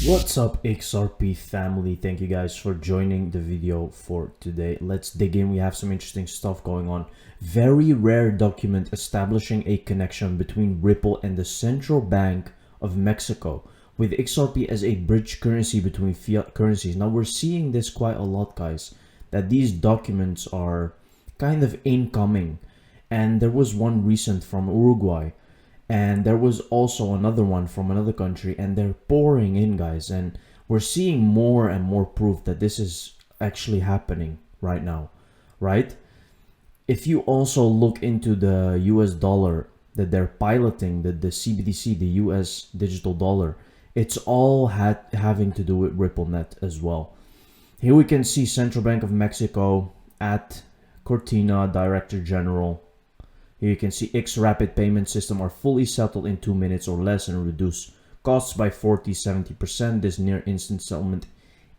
What's up, XRP family? Thank you guys for joining the video for today. Let's dig in. We have some interesting stuff going on. Very rare document establishing a connection between Ripple and the Central Bank of Mexico, with XRP as a bridge currency between fiat currencies. Now we're seeing this quite a lot, guys, that these documents are kind of incoming. And there was one recent from Uruguay, and there was also another one from another country, and they're pouring in, guys, and we're seeing more and more proof that this is actually happening right now, right? If you also look into the US dollar that they're piloting, the CBDC, the US digital dollar, it's all having to do with RippleNet as well. Here we can see Central Bank of Mexico at Cortina, Director General. Here you can see X rapid payment system are fully settled in 2 minutes or less and reduce costs by 40-70%. This near instant settlement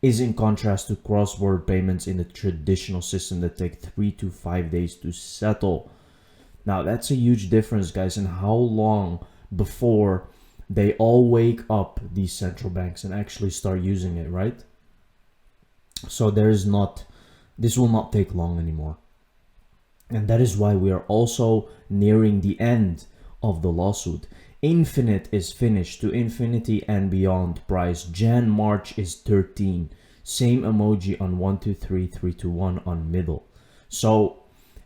is in contrast to cross-border payments in the traditional system that take 3 to 5 days to settle. Now that's a huge difference, guys, in how long before they all wake up, these central banks, and actually start using it, right? So this will not take long anymore. And that is why we are also nearing the end of the lawsuit. Infinite is finished to infinity and beyond price. March is 13. Same emoji on 1, 2, 3, 3, 2, 1 on middle. So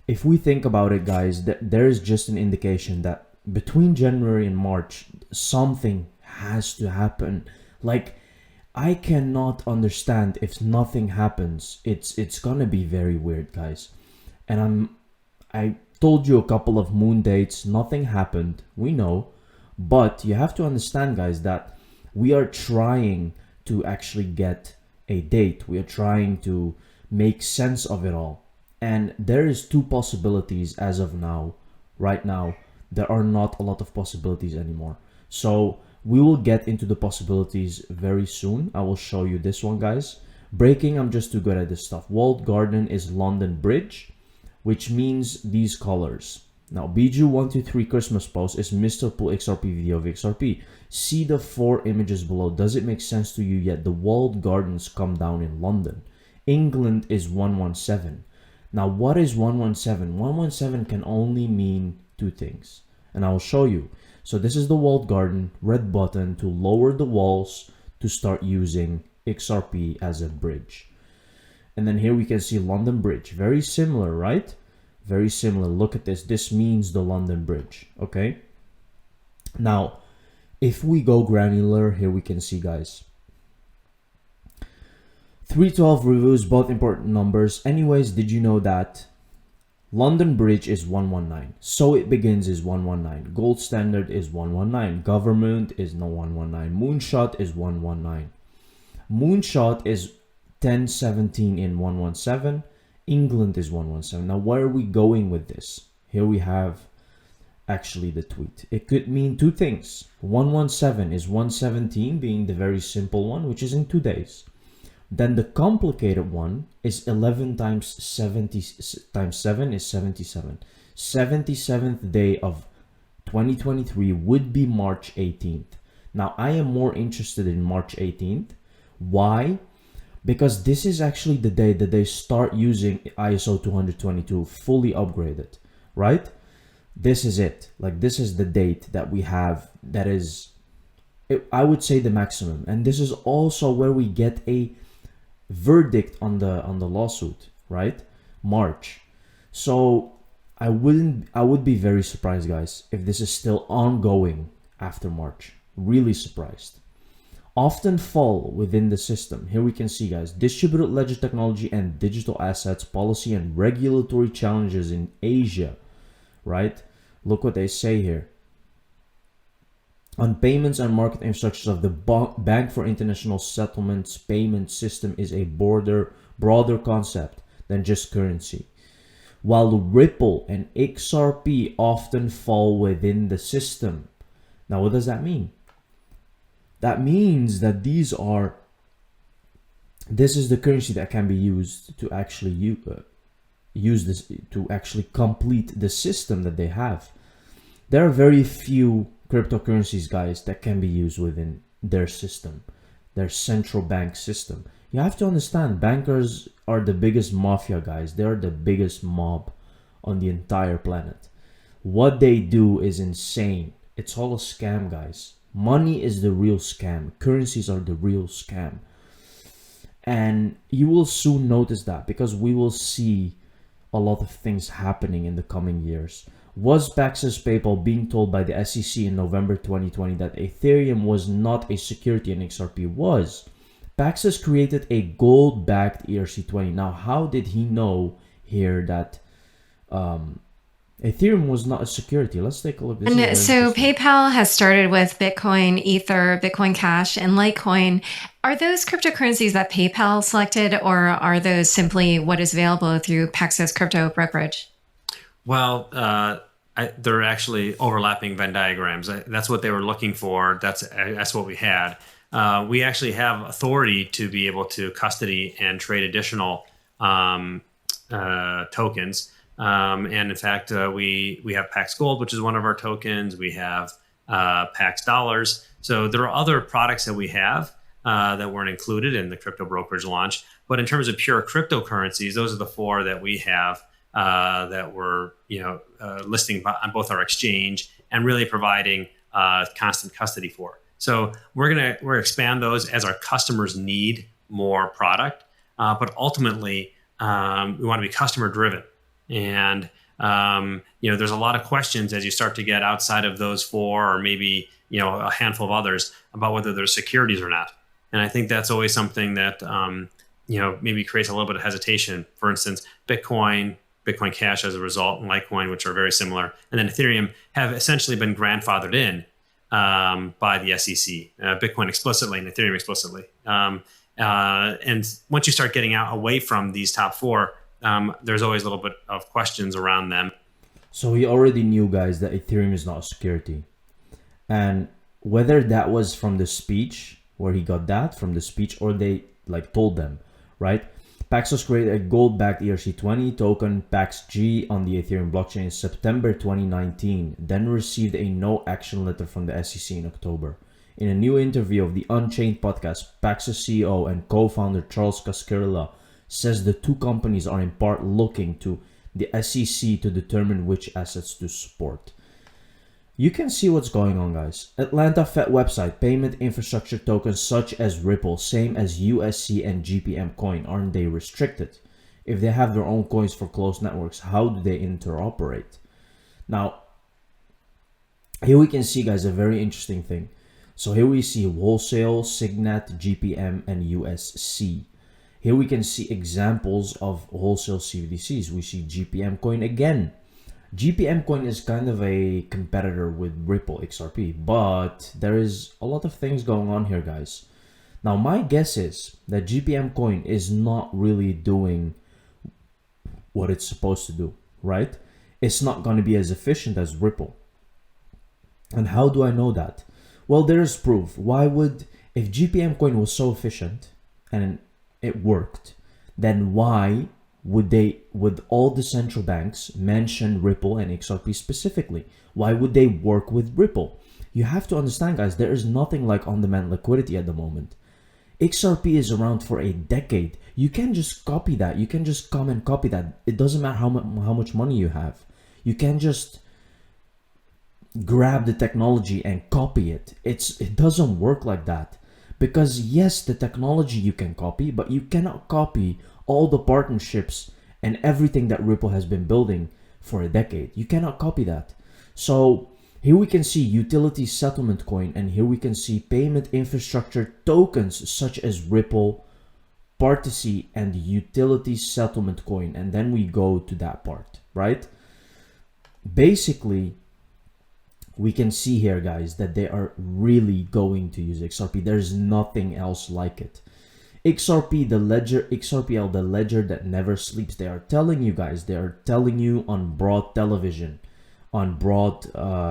if we think about it, guys, there is just an indication that between January and March, something has to happen. Like, I cannot understand if nothing happens. It's gonna be very weird, guys. And I told you a couple of moon dates, nothing happened, we know, but you have to understand, guys, that we are trying to actually get a date. We are trying to make sense of it all. And there is two possibilities as of now. Right now, there are not a lot of possibilities anymore. So we will get into the possibilities very soon. I will show you this one, guys. Breaking, I'm just too good at this stuff. Walled garden is London Bridge, which means these colors. Now, Biju123 Christmas post is Mr. Pool XRP video of XRP. See the 4 images below. Does it make sense to you yet? The walled gardens come down in London. England is 117. Now, what is 117? 117 can only mean two things, and I will show you. So this is the walled garden, red button to lower the walls to start using XRP as a bridge. And then here we can see London Bridge. Very similar, right? Very similar. Look at this. This means the London Bridge, okay? Now, if we go granular, here we can see, guys. 312 reviews, both important numbers. Anyways, did you know that London Bridge is 119? So it begins is 119. Gold standard is 119. Government is no 119. Moonshot is 119. Moonshot is 1017 in 117. England is 117. Now, where are we going with this? Here we have actually the tweet. It could mean two things. 117 is 117 being the very simple one, which is in 2 days. Then the complicated one is 11 times 70 times 7 is 77. 77th day of 2023 would be March 18th. Now, I am more interested in March 18th. Why? Because this is actually the day that they start using ISO 222 fully upgraded, right? This is it. Like, this is the date that we have that is, I would say, the maximum. And this is also where we get a verdict on the lawsuit, right? March. So I would be very surprised, guys, if this is still ongoing after March. Really surprised. Often fall within the system. Here we can see, guys, distributed ledger technology and digital assets policy and regulatory challenges in Asia, right? Look what they say here. On payments and market infrastructures of the Bank for International Settlements payment system is a broader concept than just currency. While Ripple and XRP often fall within the system. Now, what does that mean? That means that this is the currency that can be used to actually use this to actually complete the system that they have. There are very few cryptocurrencies, guys, that can be used within their system. their central bank system. You have to understand, bankers are the biggest mafia, guys. They're the biggest mob on the entire planet. What they do is insane. It's all a scam, guys. Money is the real scam. Currencies are the real scam. And you will soon notice that, because we will see a lot of things happening in the coming years. Was Paxos PayPal being told by the SEC in November 2020 that Ethereum was not a security and XRP was? Paxos created a gold-backed ERC20. Now, how did he know here that Ethereum was not a security? Let's take a look. And so PayPal has started with Bitcoin, Ether, Bitcoin Cash, and Litecoin. Are those cryptocurrencies that PayPal selected, or are those simply what is available through Paxos Crypto Brokerage? Well, they're actually overlapping Venn diagrams. That's what they were looking for. That's what we had. We actually have authority to be able to custody and trade additional tokens. And in fact, we have Pax Gold, which is one of our tokens. We have Pax Dollars. So there are other products that we have that weren't included in the crypto brokerage launch. But in terms of pure cryptocurrencies, those are the four that we have that we're listing on both our exchange and really providing constant custody for. So we're gonna expand those as our customers need more product. But ultimately, we want to be customer driven. And there's a lot of questions as you start to get outside of those four, or maybe a handful of others, about whether they're securities or not. And I think that's always something that maybe creates a little bit of hesitation. For instance, Bitcoin Cash as a result, and Litecoin, which are very similar, and then Ethereum have essentially been grandfathered in by the SEC. Bitcoin explicitly and Ethereum explicitly. And once you start getting away from these top four, there's always a little bit of questions around them. So he already knew, guys, that Ethereum is not a security. And whether that was from the speech, where he got that from the speech, or they told them, right? Paxos created a gold-backed ERC20 token, PaxG, on the Ethereum blockchain in September 2019, then received a no-action letter from the SEC in October. In a new interview of the Unchained podcast, Paxos CEO and co-founder Charles Cascarilla says the two companies are in part looking to the SEC to determine which assets to support. You can see what's going on, guys. Atlanta Fed website, payment infrastructure tokens such as Ripple, same as USC and GPM coin, aren't they restricted? If they have their own coins for closed networks, how do they interoperate? Now, here we can see, guys, a very interesting thing. So here we see wholesale, Signet, GPM, and USC. Here we can see examples of wholesale CBDCs. We see GPM coin again. GPM coin is kind of a competitor with Ripple XRP, but there is a lot of things going on here, guys. Now, my guess is that GPM coin is not really doing what it's supposed to do, right? It's not going to be as efficient as Ripple. And how do I know that? Well, there is proof. If GPM coin was so efficient and it worked, then why would all the central banks mention Ripple and XRP specifically? Why would they work with Ripple? You have to understand, guys, there is nothing like on-demand liquidity at the moment. XRP is around for a decade. You can just copy that. You can just come and copy that. It doesn't matter how much money you have. You can just grab the technology and copy it. It doesn't work like that. Because yes, the technology you can copy, but you cannot copy all the partnerships and everything that Ripple has been building for a decade. You cannot copy that. So here we can see utility settlement coin, and here we can see payment infrastructure tokens such as Ripple, Particy, and utility settlement coin. And then we go to that part, right? Basically, we can see here, guys, that they are really going to use XRP. There's nothing else like it. XRPL, the ledger that never sleeps. They are telling you, guys, they are telling you on broad television, on broad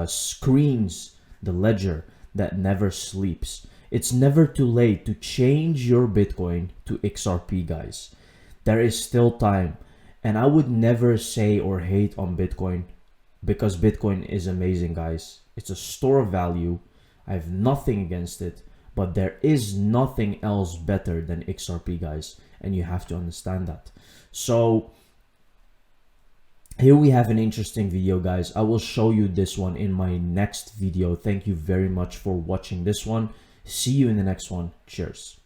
screens, the ledger that never sleeps. It's never too late to change your Bitcoin to XRP, guys. There is still time. And I would never say or hate on Bitcoin, because Bitcoin is amazing, guys. It's a store of value. I have nothing against it. but there is nothing else better than XRP, guys, and you have to understand that. So here we have an interesting video, guys. I will show you this one in my next video. Thank you very much for watching this one. See you in the next one. Cheers.